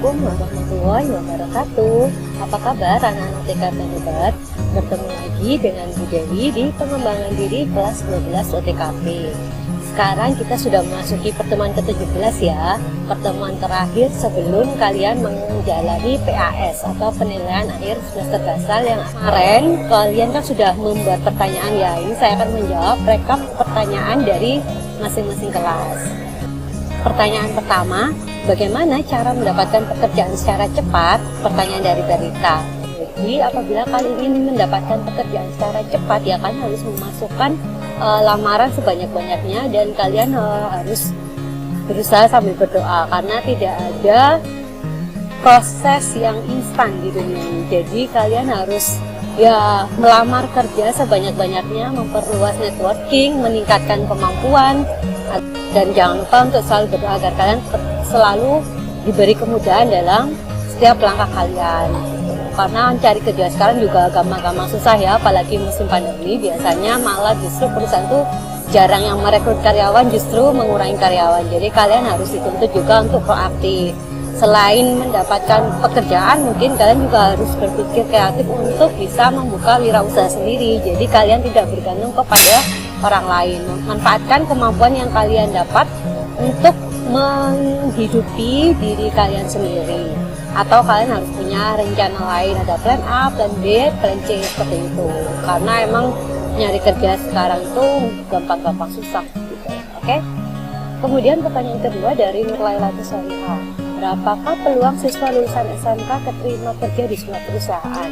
Assalamualaikum warahmatullahi wabarakatuh. Apa kabar anak-anak TK dan hebat? Bertemu lagi dengan Bu Dewi di pengembangan diri kelas 12 OTKP. Sekarang kita sudah memasuki pertemuan ke-17 ya. Pertemuan terakhir sebelum kalian menjalani PAS atau penilaian akhir semester dasar yang kemarin kalian kan sudah membuat pertanyaan ya. Ini saya akan menjawab rekap pertanyaan dari masing-masing kelas. Pertanyaan pertama, bagaimana cara mendapatkan pekerjaan secara cepat? Pertanyaan dari Berita. Jadi apabila kalian ingin mendapatkan pekerjaan secara cepat, ya kalian harus memasukkan lamaran sebanyak-banyaknya dan kalian harus berusaha sambil berdoa karena tidak ada proses yang instan di dunia ini. Jadi kalian harus ya melamar kerja sebanyak-banyaknya, memperluas networking, meningkatkan kemampuan, dan jangan lupa untuk selalu berdoa agar kalian selalu diberi kemudahan dalam setiap langkah kalian. Karena mencari kerja sekarang juga gampang-gampang susah ya, apalagi musim pandemi. Biasanya malah justru perusahaan tuh jarang yang merekrut karyawan, justru mengurangi karyawan. Jadi kalian harus dituntut juga untuk proaktif. Selain mendapatkan pekerjaan, mungkin kalian juga harus berpikir kreatif untuk bisa membuka wirausaha sendiri. Jadi kalian tidak bergantung kepada orang lain. Manfaatkan kemampuan yang kalian dapat untuk menghidupi diri kalian sendiri. Atau kalian harus punya rencana lain, ada plan A, plan B, plan C, seperti itu. Karena emang nyari kerja sekarang itu gampang-gampang susah gitu. Oke? Kemudian pertanyaan kedua dari Nurlailati Solihah. Berapakah peluang siswa lulusan SMK keterima kerja di sebuah perusahaan?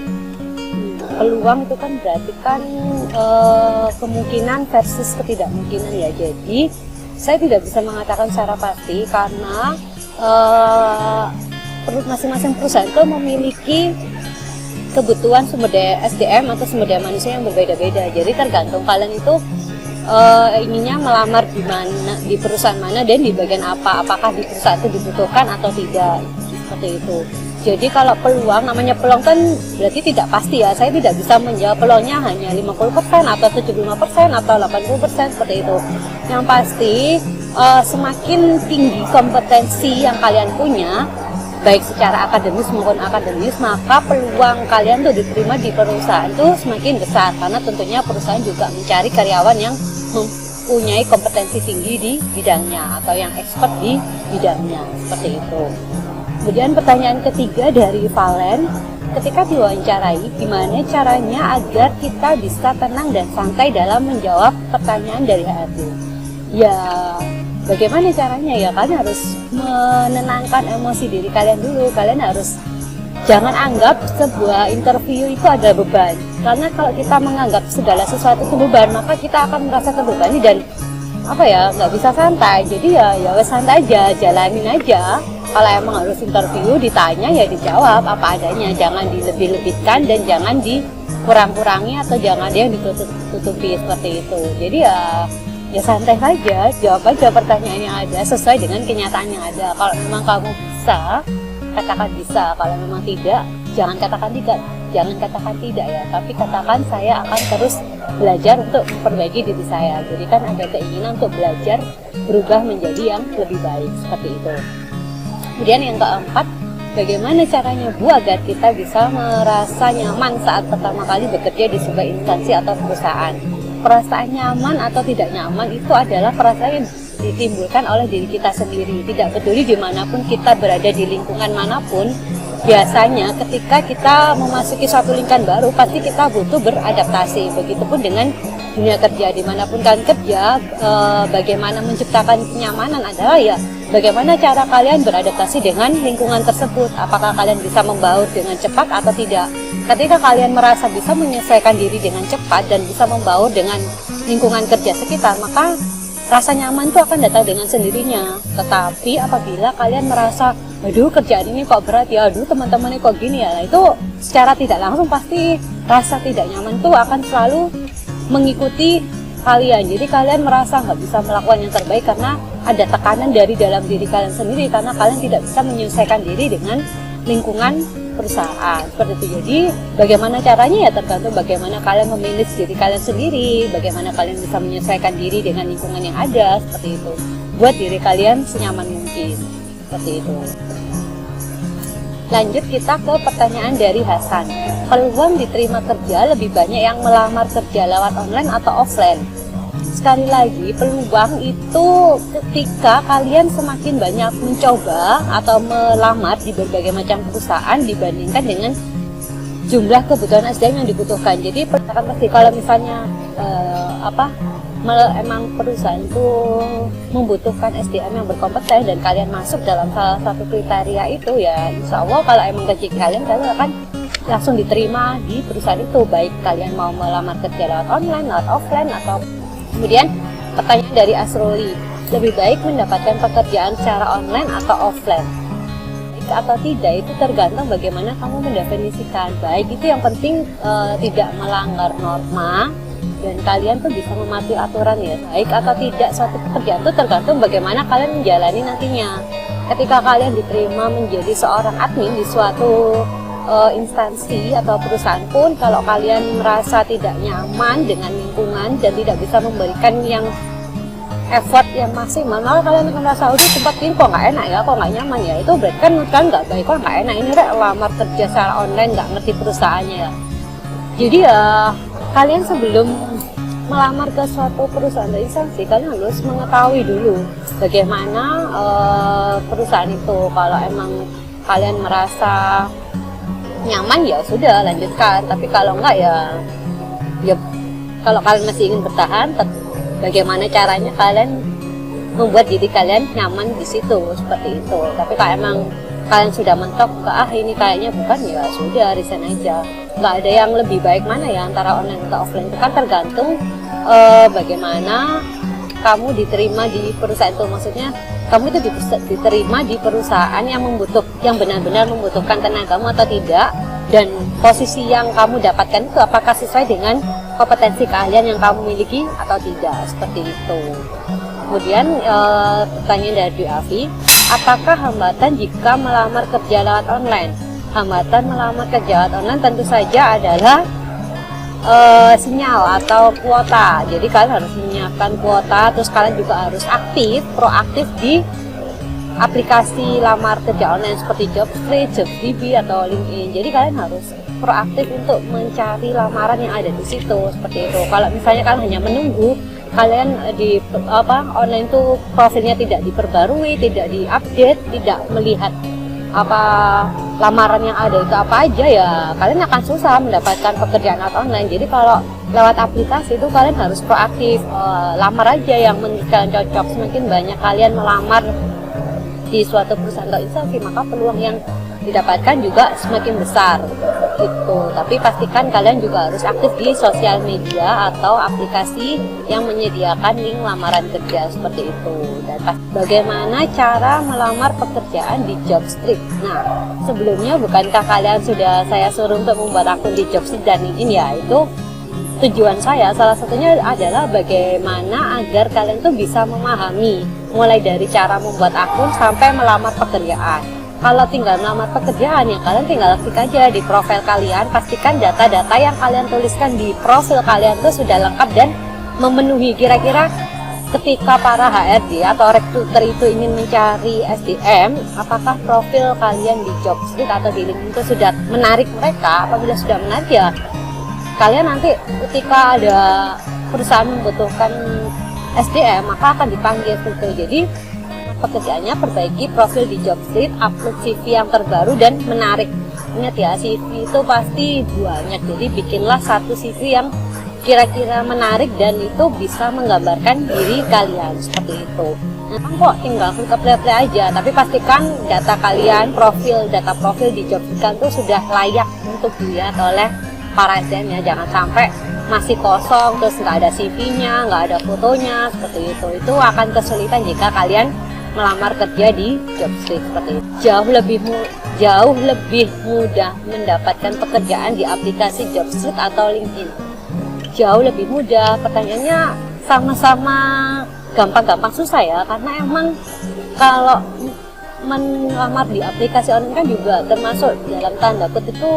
Peluang itu kan berarti kan kemungkinan versus ketidakmungkinan ya. Jadi saya tidak bisa mengatakan secara pasti karena masing-masing perusahaan itu memiliki kebutuhan sumber daya SDM atau sumber daya manusia yang berbeda-beda. Jadi tergantung kalian itu inginnya melamar di mana, di perusahaan mana dan di bagian apa, apakah di perusahaan itu dibutuhkan atau tidak, seperti itu. Jadi kalau peluang, namanya peluang kan berarti tidak pasti ya, saya tidak bisa menjawab peluangnya hanya 50% atau 75% atau 80% seperti itu. Yang pasti semakin tinggi kompetensi yang kalian punya, baik secara akademis maupun akademis, maka peluang kalian tuh diterima di perusahaan tuh semakin besar, karena tentunya perusahaan juga mencari karyawan yang mempunyai kompetensi tinggi di bidangnya atau yang expert di bidangnya, seperti itu. Kemudian pertanyaan ketiga dari Valen, ketika diwawancarai, gimana caranya agar kita bisa tenang dan santai dalam menjawab pertanyaan dari HRD? Ya, bagaimana caranya ya? Kalian harus menenangkan emosi diri kalian dulu. Kalian harus jangan anggap sebuah interview itu ada beban. Karena kalau kita menganggap segala sesuatu itu beban, maka kita akan merasa terbebani dan nggak bisa santai. Jadi ya wes santai aja, jalanin aja. Kalau emang harus interview, ditanya ya dijawab apa adanya. Jangan dilebih-lebihkan dan jangan dikurang-kurangi atau jangan yang ditutupi seperti itu. Jadi ya santai saja, jawab aja pertanyaan yang ada sesuai dengan kenyataan yang ada. Kalau memang kamu bisa, katakan bisa. Kalau memang tidak, jangan katakan tidak. Jangan katakan tidak ya, tapi katakan saya akan terus belajar untuk memperbaiki diri saya. Jadi kan ada keinginan untuk belajar, berubah menjadi yang lebih baik, seperti itu. Kemudian yang keempat, bagaimana caranya Bu agar kita bisa merasa nyaman saat pertama kali bekerja di sebuah instansi atau perusahaan? Perasaan nyaman atau tidak nyaman itu adalah perasaan yang ditimbulkan oleh diri kita sendiri. Tidak peduli dimanapun kita berada, di lingkungan manapun, biasanya ketika kita memasuki suatu lingkungan baru, pasti kita butuh beradaptasi. Begitupun dengan dunia kerja, dimanapun kalian kerja, bagaimana menciptakan kenyamanan adalah ya bagaimana cara kalian beradaptasi dengan lingkungan tersebut. Apakah kalian bisa membaur dengan cepat atau tidak? Ketika kalian merasa bisa menyesuaikan diri dengan cepat dan bisa membaur dengan lingkungan kerja sekitar, maka rasa nyaman itu akan datang dengan sendirinya. Tetapi apabila kalian merasa, aduh kerjaan ini kok berat ya, aduh teman-teman ini kok gini ya, itu secara tidak langsung pasti rasa tidak nyaman itu akan selalu mengikuti kalian. Jadi kalian merasa nggak bisa melakukan yang terbaik karena ada tekanan dari dalam diri kalian sendiri, karena kalian tidak bisa menyesuaikan diri dengan lingkungan perusahaan, seperti itu. Jadi bagaimana caranya ya tergantung bagaimana kalian memilih diri kalian sendiri, bagaimana kalian bisa menyesuaikan diri dengan lingkungan yang ada, seperti itu, buat diri kalian senyaman mungkin, seperti itu. Lanjut kita ke pertanyaan dari Hasan. Peluang diterima kerja lebih banyak yang melamar kerja lewat online atau offline? Sekali lagi, peluang itu ketika kalian semakin banyak mencoba atau melamar di berbagai macam perusahaan dibandingkan dengan jumlah kebutuhan SDM yang dibutuhkan. Jadi pasti kalau misalnya emang perusahaan itu membutuhkan SDM yang berkompeten dan kalian masuk dalam salah satu kriteria itu, ya insya Allah kalau emang rezeki kalian akan langsung diterima di perusahaan itu, baik kalian mau melamar kerja lewat online, lewat offline, atau kemudian pertanyaan dari Asroli, lebih baik mendapatkan pekerjaan secara online atau offline? Baik atau tidak itu tergantung bagaimana kamu mendefinisikan. Baik itu yang penting tidak melanggar norma dan kalian tuh bisa mematuhi aturan ya. Baik atau tidak suatu pekerjaan itu tergantung bagaimana kalian menjalani nantinya. Ketika kalian diterima menjadi seorang admin di suatu instansi atau perusahaan pun, kalau kalian merasa tidak nyaman dengan lingkungan dan tidak bisa memberikan yang effort yang maksimal, malah kalian akan merasa udah tempat ini kok nggak enak ya, kok nggak nyaman ya, itu berarti kan menurut kalian nggak baik, kok nggak enak ini rek lamar kerja secara online nggak ngerti perusahaannya ya. Jadi ya kalian sebelum melamar ke suatu perusahaan atau instansi, kalian harus mengetahui dulu bagaimana perusahaan itu. Kalau emang kalian merasa nyaman ya sudah lanjutkan, tapi kalau enggak ya kalau kalian masih ingin bertahan, bagaimana caranya kalian membuat diri kalian nyaman di situ, seperti itu. Tapi kalau emang kalian sudah mentok ini kayaknya bukan, ya sudah resign aja. Nggak ada yang lebih baik mana ya antara online atau offline, itu kan tergantung bagaimana kamu diterima di perusahaan itu. Maksudnya kamu itu diterima di perusahaan yang benar-benar membutuhkan tenagamu atau tidak, dan posisi yang kamu dapatkan itu apakah sesuai dengan kompetensi keahlian yang kamu miliki atau tidak, seperti itu. Kemudian pertanyaan dari Dwi Afi, apakah hambatan jika melamar kerja lewat online? Hambatan melamar kerja lewat online tentu saja adalah sinyal atau kuota. Jadi kalian harus menyiapkan kuota, terus kalian juga harus proaktif di aplikasi lamar kerja online seperti Jobstreet, JobsDB atau LinkedIn. Jadi kalian harus proaktif untuk mencari lamaran yang ada di situ, seperti itu. Kalau misalnya kalian hanya menunggu, kalian di online itu profilnya tidak diperbarui, tidak diupdate, tidak melihat lamaran yang ada itu apa aja, ya kalian akan susah mendapatkan pekerjaan lewat online. Jadi kalau lewat aplikasi itu kalian harus proaktif, lamar aja yang menurut kalian cocok. Semakin banyak kalian melamar di suatu perusahaan atau instansi, maka peluang yang didapatkan juga semakin besar gitu. Tapi pastikan kalian juga harus aktif di sosial media atau aplikasi yang menyediakan link lamaran kerja, seperti itu. Dan bagaimana cara melamar pekerjaan di Jobstreet? Nah, sebelumnya bukankah kalian sudah saya suruh untuk membuat akun di Jobstreet dan LinkedIn ya? Itu tujuan saya salah satunya adalah bagaimana agar kalian tuh bisa memahami mulai dari cara membuat akun sampai melamar pekerjaan. Kalau tinggal melamar pekerjaan, ya kalian tinggal klik aja di profil kalian, pastikan data-data yang kalian tuliskan di profil kalian itu sudah lengkap dan memenuhi. Kira-kira ketika para HRD atau rekruter itu ingin mencari SDM, apakah profil kalian di Jobstreet atau di LinkedIn itu sudah menarik mereka? Apabila sudah menarik, ya kalian nanti ketika ada perusahaan membutuhkan SDM, maka akan dipanggil gitu. Jadi pekerjaannya perbaiki profil di Jobstreet, upload CV yang terbaru dan menarik. Ingat ya, CV itu pasti banyak, jadi bikinlah satu CV yang kira-kira menarik dan itu bisa menggambarkan diri kalian, seperti itu. Memang kok tinggal klik play aja, tapi pastikan data kalian, data profil di Jobstreet itu sudah layak untuk dilihat oleh para SDM ya. Jangan sampai masih kosong, terus nggak ada CV-nya, nggak ada fotonya, seperti itu. Itu akan kesulitan jika kalian melamar kerja di Jobstreet, seperti itu. Jauh lebih mudah mendapatkan pekerjaan di aplikasi Jobstreet atau LinkedIn. Jauh lebih mudah. Pertanyaannya sama-sama gampang-gampang susah ya, karena emang kalau melamar di aplikasi online kan juga termasuk dalam tanda kutip itu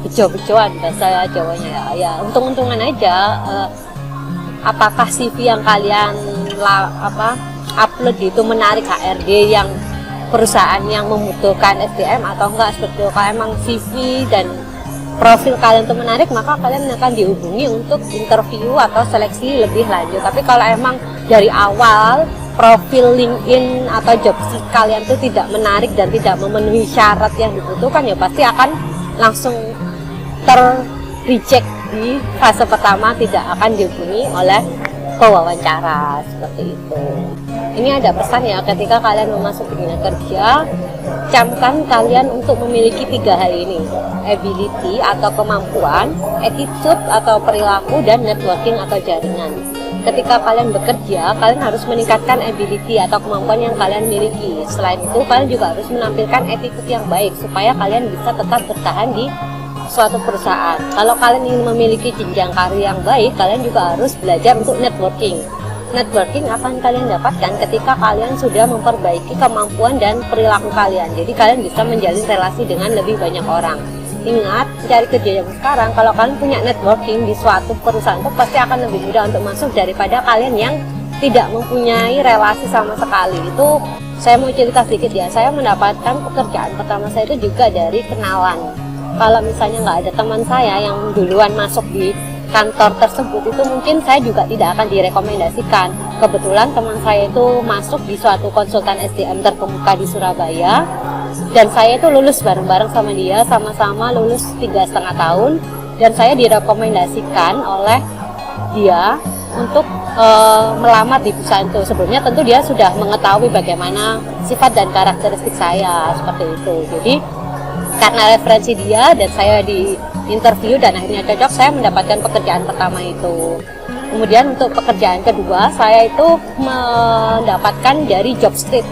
bejo-bejoan bahasa Jawanya ya. Ya untung-untungan aja apakah CV yang kalian upload itu menarik HRD yang perusahaan yang membutuhkan SDM atau enggak, seperti kalau emang CV dan profil kalian itu menarik, maka kalian akan dihubungi untuk interview atau seleksi lebih lanjut. Tapi kalau emang dari awal profil LinkedIn atau job kalian itu tidak menarik dan tidak memenuhi syarat yang dibutuhkan, ya pasti akan langsung reject di fase pertama, tidak akan dihubungi oleh pewawancara seperti itu. Ini ada pesan ya, ketika kalian memasuki dunia kerja, camkan kalian untuk memiliki 3 hal ini: ability atau kemampuan, attitude atau perilaku, dan networking atau jaringan. Ketika kalian bekerja, kalian harus meningkatkan ability atau kemampuan yang kalian miliki. Selain itu, kalian juga harus menampilkan attitude yang baik supaya kalian bisa tetap bertahan di suatu perusahaan. Kalau kalian ingin memiliki jenjang karir yang baik, kalian juga harus belajar untuk networking. Networking akan kalian dapatkan ketika kalian sudah memperbaiki kemampuan dan perilaku kalian. Jadi kalian bisa menjalin relasi dengan lebih banyak orang. Ingat, cari kerja yang sekarang, kalau kalian punya networking di suatu perusahaan, itu pasti akan lebih mudah untuk masuk daripada kalian yang tidak mempunyai relasi sama sekali. Itu saya mau cerita sedikit ya, saya mendapatkan pekerjaan pertama saya itu juga dari kenalan. Kalau misalnya nggak ada teman saya yang duluan masuk di kantor tersebut, itu mungkin saya juga tidak akan direkomendasikan. Kebetulan teman saya itu masuk di suatu konsultan SDM terkemuka di Surabaya, dan saya itu lulus bareng-bareng sama dia, sama-sama lulus 3,5 tahun, dan saya direkomendasikan oleh dia untuk melamar di perusahaan itu. Sebelumnya tentu dia sudah mengetahui bagaimana sifat dan karakteristik saya seperti itu. Jadi karena referensi dia dan saya di interview dan akhirnya cocok, saya mendapatkan pekerjaan pertama itu. Kemudian untuk pekerjaan kedua, saya itu mendapatkan dari Jobstreet.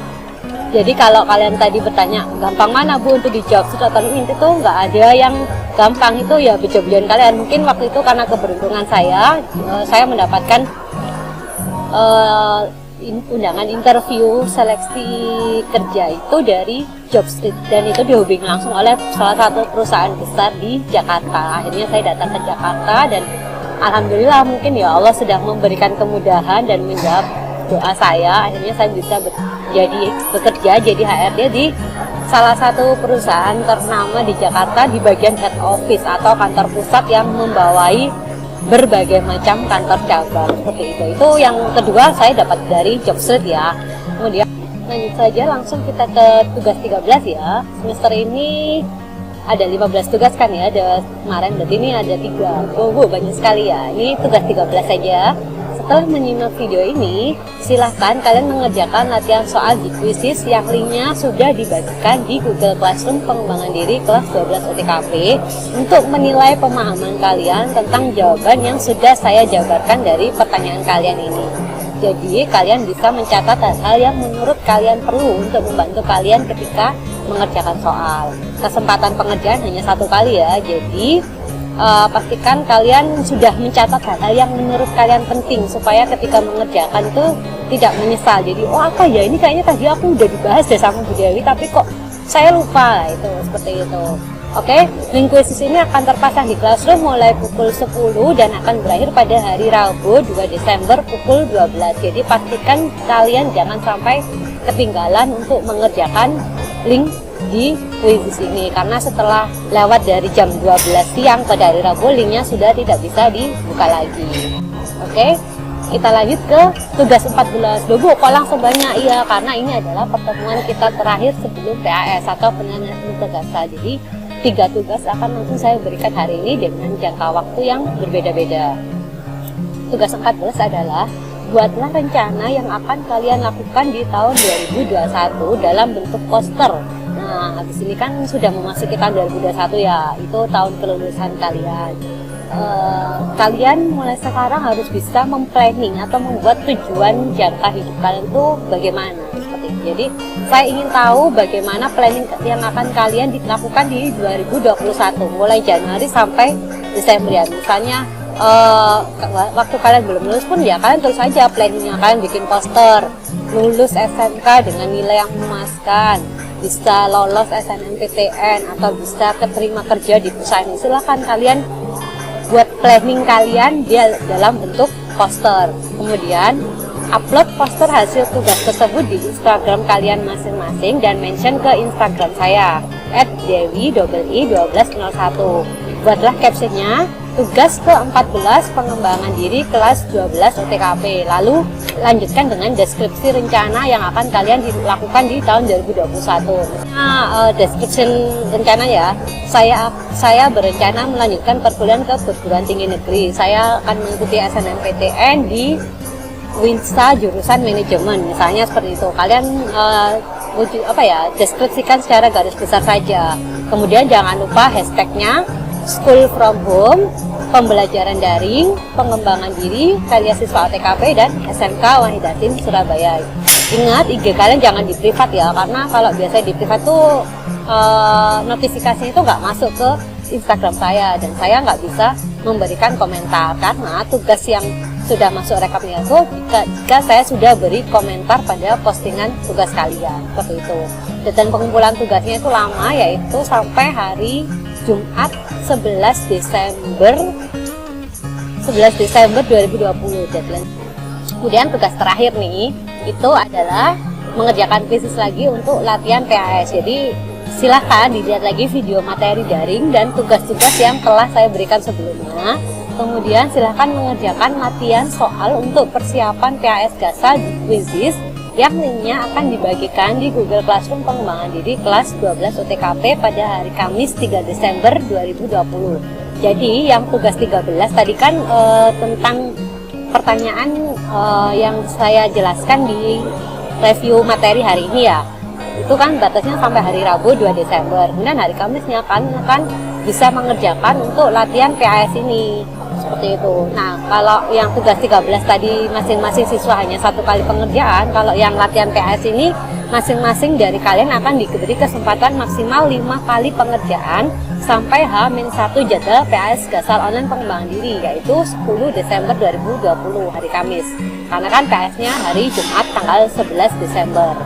Jadi kalau kalian tadi bertanya, gampang mana Bu untuk di Jobstreet atau LinkedIn, itu nggak ada yang gampang, itu ya bejo-bejoan kalian. Mungkin waktu itu karena keberuntungan saya mendapatkan undangan interview seleksi kerja itu dari Jobstreet, dan itu dihubungi langsung oleh salah satu perusahaan besar di Jakarta. Akhirnya saya datang ke Jakarta, dan alhamdulillah mungkin ya Allah sudah memberikan kemudahan dan menjawab doa saya. Akhirnya saya bisa bekerja jadi HRD di salah satu perusahaan ternama di Jakarta di bagian head office atau kantor pusat yang membawai berbagai macam kantor cabang seperti itu. Itu yang kedua saya dapat dari Jobstreet ya. Kemudian lanjut saja langsung kita ke tugas 13 ya. Semester ini ada 15 tugas kan ya, ada kemarin berarti ini ada 3. Banyak sekali ya. Ini tugas 13 saja. Setelah menyimak video ini, silahkan kalian mengerjakan latihan soal di Quizizz yang linknya sudah dibagikan di Google Classroom pengembangan diri kelas 12 OTKP untuk menilai pemahaman kalian tentang jawaban yang sudah saya jabarkan dari pertanyaan kalian ini. Jadi kalian bisa mencatat hal-hal yang menurut kalian perlu untuk membantu kalian ketika mengerjakan soal. Kesempatan pengerjaan hanya 1 kali ya, jadi pastikan kalian sudah mencatat hal-hal yang menurut kalian penting supaya ketika mengerjakan itu tidak menyesal. Jadi apa ya, ini kayaknya tadi aku udah dibahas deh sama Bu Dewi tapi kok saya lupa, itu seperti itu. Oke, link Quizizz ini akan terpasang di Classroom mulai pukul 10 dan akan berakhir pada hari Rabu 2 Desember pukul 12. Jadi pastikan kalian jangan sampai ketinggalan untuk mengerjakan link di Quizizz ini, karena setelah lewat dari jam 12 siang pada hari Rabu, linknya sudah tidak bisa dibuka lagi. Oke, kita lanjut ke tugas 14. Bu, kok langsung banyak? Iya, karena ini adalah pertemuan kita terakhir sebelum PAS atau penanganan penugasan. Jadi 3 tugas akan langsung saya berikan hari ini dengan jangka waktu yang berbeda-beda. Tugas 14 adalah buatlah rencana yang akan kalian lakukan di tahun 2021 dalam bentuk poster. Nah, habis ini kan sudah memasuki tahun 2021 ya, itu tahun kelulusan kalian. Kalian mulai sekarang harus bisa memplanning atau membuat tujuan jangka hidup kalian itu bagaimana, seperti itu. Jadi saya ingin tahu bagaimana planning yang akan kalian dilakukan di 2021 mulai Januari sampai Desember ya. Misalnya waktu kalian belum lulus pun ya kalian tulis saja planningnya, kalian bikin poster lulus SMK dengan nilai yang memuaskan, bisa lolos SNMPTN atau bisa keterima kerja di perusahaan. Silahkan kalian buat planning kalian dia dalam bentuk poster. Kemudian upload poster hasil tugas tersebut di Instagram kalian masing-masing dan mention ke Instagram saya @dewi_i1201. Buatlah captionnya tugas ke-14 pengembangan diri kelas 12 OTKP. Lalu lanjutkan dengan deskripsi rencana yang akan kalian lakukan di tahun 2021. Nah, deskripsi rencana ya, saya berencana melanjutkan perkuliahan ke perguruan tinggi negeri. Saya akan mengikuti SNMPTN di Winsa jurusan manajemen, misalnya seperti itu. Kalian deskripsikan secara garis besar saja. Kemudian jangan lupa hashtagnya school from home, pembelajaran daring, pengembangan diri, karya siswa OTKP, dan SMK Wahidatin Surabaya. Ingat, IG kalian jangan di privat ya, karena kalau biasa di privat tuh notifikasinya itu nggak masuk ke Instagram saya, dan saya nggak bisa memberikan komentar karena tugas yang sudah masuk rekap nilai itu jika saya sudah beri komentar pada postingan tugas kalian, seperti itu. Dan pengumpulan tugasnya itu lama, yaitu sampai hari Jumat 11 Desember 2020 deadline. Kemudian tugas terakhir nih itu adalah mengerjakan krisis lagi untuk latihan PAS. Jadi silahkan dilihat lagi video materi daring dan tugas-tugas yang telah saya berikan sebelumnya. Kemudian silahkan mengerjakan latihan soal untuk persiapan PAS Gasal di Quizzes yang linknya akan dibagikan di Google Classroom pengembangan diri kelas 12 OTKP pada hari Kamis 3 Desember 2020. Jadi yang tugas 13 tadi kan tentang pertanyaan yang saya jelaskan di review materi hari ini ya. Itu kan batasnya sampai hari Rabu 2 Desember. Kemudian hari Kamisnya akan bisa mengerjakan untuk latihan PAS ini. Seperti itu. Nah, kalau yang tugas 13 tadi masing-masing siswa hanya 1 kali pengerjaan, kalau yang latihan PAS ini masing-masing dari kalian akan diberi kesempatan maksimal 5 kali pengerjaan sampai H-1 jadwal PAS Gasal online pengembangan diri, yaitu 10 Desember 2020 hari Kamis. Karena kan PAS-nya hari Jumat tanggal 11 Desember.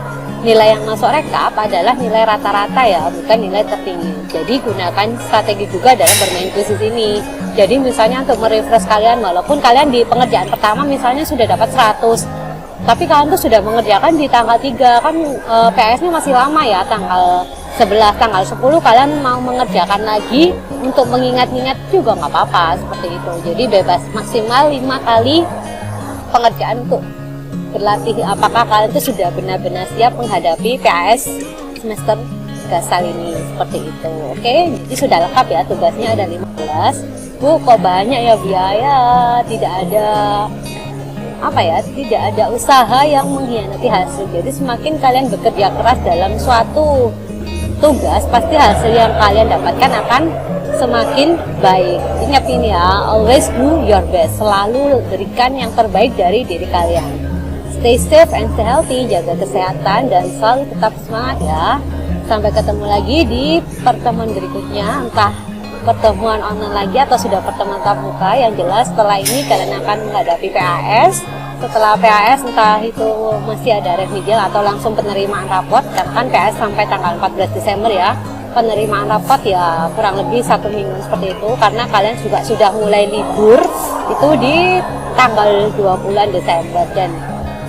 Nilai yang masuk rekap adalah nilai rata-rata ya, bukan nilai tertinggi. Jadi gunakan strategi juga dalam bermain kuisis ini. Jadi misalnya untuk merefresh kalian, walaupun kalian di pengerjaan pertama misalnya sudah dapat 100, tapi kalian tuh sudah mengerjakan di tanggal 3, kan PS-nya masih lama ya, tanggal 11, tanggal 10 kalian mau mengerjakan lagi untuk mengingat-ingat juga nggak apa-apa, seperti itu. Jadi bebas, maksimal 5 kali pengerjaan untuk berlatih apakah kalian itu sudah benar-benar siap menghadapi PAS semester Gasal ini, seperti itu. Oke, jadi sudah lengkap ya, tugasnya ada 15. Bu, kok banyak ya biaya, tidak ada usaha yang mengkhianati hasil. Jadi semakin kalian bekerja keras dalam suatu tugas, pasti hasil yang kalian dapatkan akan semakin baik. Ingat ini ya, always do your best, selalu berikan yang terbaik dari diri kalian. Stay safe and stay healthy, jaga kesehatan dan selalu tetap semangat ya. Sampai ketemu lagi di pertemuan berikutnya, entah pertemuan online lagi atau sudah pertemuan tatap muka. Yang jelas setelah ini kalian akan menghadapi PAS. Setelah PAS entah itu masih ada remedial atau langsung penerimaan raport, karena kan PAS sampai tanggal 14 Desember ya. Penerimaan raport ya kurang lebih 1 minggu seperti itu, karena kalian juga sudah mulai libur itu di tanggal 20 Desember. Dan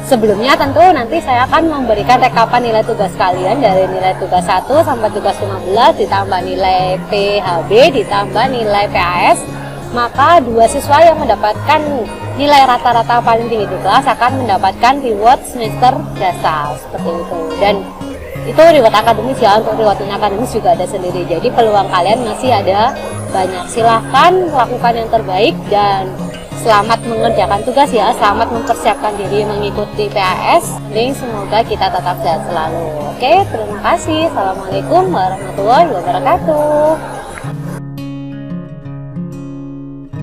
sebelumnya tentu nanti saya akan memberikan rekapan nilai tugas kalian dari nilai tugas 1 sampai tugas 15, ditambah nilai PHB, ditambah nilai PAS. Maka 2 siswa yang mendapatkan nilai rata-rata paling tinggi di kelas akan mendapatkan reward semester Gasal, seperti itu. Dan itu reward akademis ya, untuk reward akademis juga ada sendiri. Jadi peluang kalian masih ada banyak. Silahkan lakukan yang terbaik dan selamat mengerjakan tugas ya, selamat mempersiapkan diri mengikuti PAS. Dan semoga kita tetap sehat selalu. Oke, terima kasih. Assalamualaikum warahmatullahi wabarakatuh.